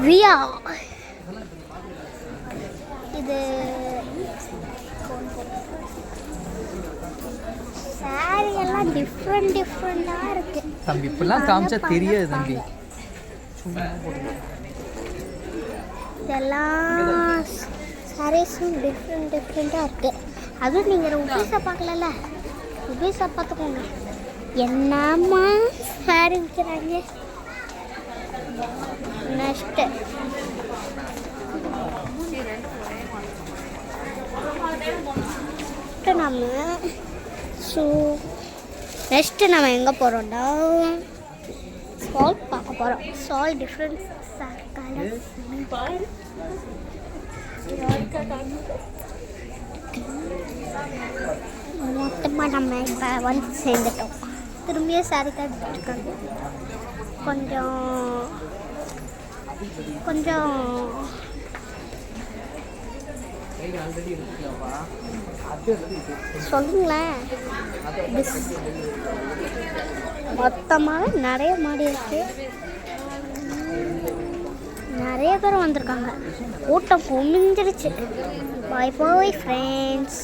ரியா. இது சாரி எல்லாம் டிஃப்ரெண்டாக இருக்கு தம்பி. இப்பெல்லாம் காமிச்சா தெரியாது தம்பி. இதெல்லாம் சாரீஸும் டிஃப்ரெண்ட்டாக இருக்கு. அதுவும் நீங்கள் ருபீஸை பார்க்கல, ருபீஸை பார்த்துக்கோங்க. என்னம்மா சாரி விற்கிறாங்க. நெக்ஸ்ட்டு நம்ம எங்கே போகிறோம்னா சால் பார்க்க போகிறோம். சால் டிஃப்ரெண்ட் கலர்ஸ். மொத்தமாக நம்ம இப்போ வந்து சேர்ந்துட்டோம். திரும்பியும் சாரி கட்டிருக்காங்க. கொஞ்சம் சொல்லுங்களேன். மொத்தமாக நிறைய மாடி இருக்கு. நிறைய பேர் வந்திருக்காங்க. கூட்டம் குமிஞ்சிருச்சு. பாய் பாய் ஃப்ரெண்ட்ஸ்.